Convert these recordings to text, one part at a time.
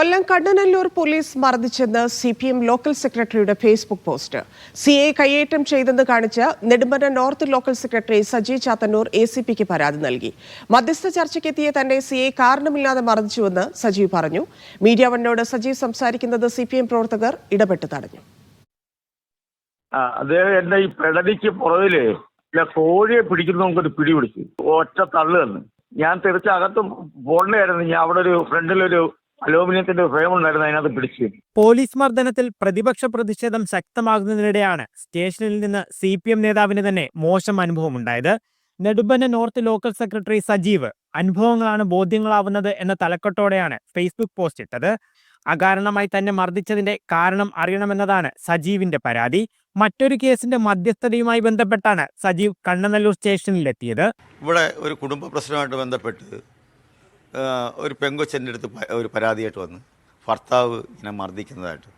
കൊല്ലം Kannanallur police മർദ്ദിച്ചെന്ന് CPM local സെക്രട്ടറിയുടെ Facebook post. CA കയ്യേറ്റം ചെയ്തെന്ന് കാണിച്ച് Nedumpana north local secretary Saji Chathannoor ACPക്ക് പരാതി നൽകി. മധ്യസ്ഥ ചർച്ചയ്ക്കെത്തിയ തന്നെ CA കാരണമില്ലാതെ മർദ്ദിച്ചുവെന്ന് സജീവ് പറഞ്ഞു. മീഡിയ വണ്ണോട് സജീവ് സംസാരിക്കുന്നത് CPM പ്രവർത്തകർ ഇടപെട്ട് തടഞ്ഞു. എന്റെ ഈ പെടലിക്ക് പുറകില് കോഴിയെ പിടിക്കുന്ന നമുക്കൊരു പിടി പിടിച്ചു, ഒറ്റ തള്ളു തന്നെ. ഞാൻ തിരിച്ചകത്ത് പോകണ്ടായിരുന്നു. ഞാൻ അവിടെ ഒരു ഫ്രണ്ടിലൊരു അലൂമിനിയത്തിന്റെ ഫ്രെയിം ഉണ്ടായിരുന്നു, അതിനകത്ത് പിടിച്ചു. പോലീസ് മർദ്ദനത്തിൽ പ്രതിപക്ഷ പ്രതിഷേധം ശക്തമാകുന്നതിനിടെയാണ് സ്റ്റേഷനിൽ നിന്ന് CPM നേതാവിന് തന്നെ മോശം അനുഭവം ഉണ്ടായത്. Nedumpana north local secretary Sajeev അനുഭവങ്ങളാണ് ബോധ്യങ്ങളാവുന്നത് എന്ന തലക്കെട്ടോടെയാണ് ഫേസ്ബുക്ക് പോസ്റ്റ് ഇട്ടത്. അകാരണമായി തന്നെ മർദ്ദിച്ചതിന്റെ കാരണം അറിയണമെന്നതാണ് സജീവിന്റെ പരാതി. മറ്റൊരു കേസിന്റെ മധ്യസ്ഥതയുമായി ബന്ധപ്പെട്ടാണ് സജീവ് കണ്ണനല്ലൂർ സ്റ്റേഷനിലെത്തിയത്. ഇവിടെ ഒരു കുടുംബ പ്രശ്നമായിട്ട് ബന്ധപ്പെട്ട് ഒരു പെങ്കൊച്ചൻ്റെ അടുത്ത് ഒരു പരാതിയായിട്ട് വന്ന് ഭർത്താവ് ഇങ്ങനെ മർദ്ദിക്കുന്നതായിട്ട്,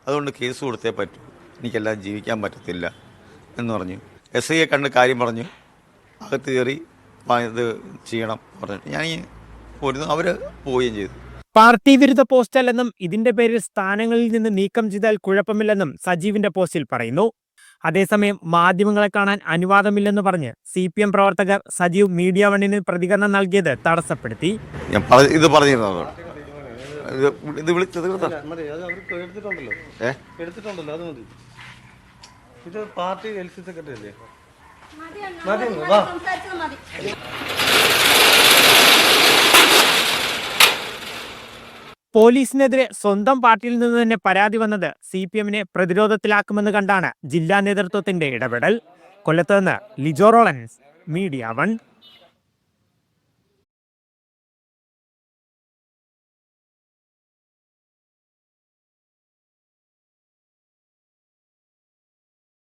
അതുകൊണ്ട് കേസ് കൊടുത്തേ പറ്റൂ, എനിക്കെല്ലാം ജീവിക്കാൻ പറ്റത്തില്ല എന്ന് പറഞ്ഞു. SIയെ കണ്ട് കാര്യം പറഞ്ഞു, അകത്ത് കയറി ഇത് ചെയ്യണം പറഞ്ഞിട്ട് ഞാൻ പോരുന്നു. അവർ പോവുകയും ചെയ്തു. പാർട്ടി വിരുദ്ധ പോസ്റ്റല്ലെന്നും ഇതിന്റെ പേരിൽ സ്ഥാനങ്ങളിൽ നിന്ന് നീക്കം ചെയ്താൽ കുഴപ്പമില്ലെന്നും സജീവിന്റെ പോസ്റ്റിൽ പറയുന്നു. അതേസമയം മാധ്യമങ്ങളെ കാണാൻ അനുവാദമില്ലെന്ന് പറഞ്ഞ് CPM പ്രവർത്തകർ സജീവ് മീഡിയ വണ്ണിന് പ്രതികരണം നൽകിയത് തടസ്സപ്പെടുത്തി. ഇത് പറഞ്ഞിരുന്നോ? ഇത് വിളിച്ചത് പാർട്ടി LC സെക്രട്ടറി അല്ലേ? പോലീസിനെതിരെ സ്വന്തം പാർട്ടിയിൽ നിന്ന് തന്നെ പരാതി വന്നത് CPMനെ പ്രതിരോധത്തിലാക്കുമെന്ന് കണ്ടാണ് ജില്ലാ നേതൃത്വത്തിന്റെ ഇടപെടൽ. കൊല്ലത്ത് നിന്ന് ലിജോ റോളൻസ്, മീഡിയ വൺ.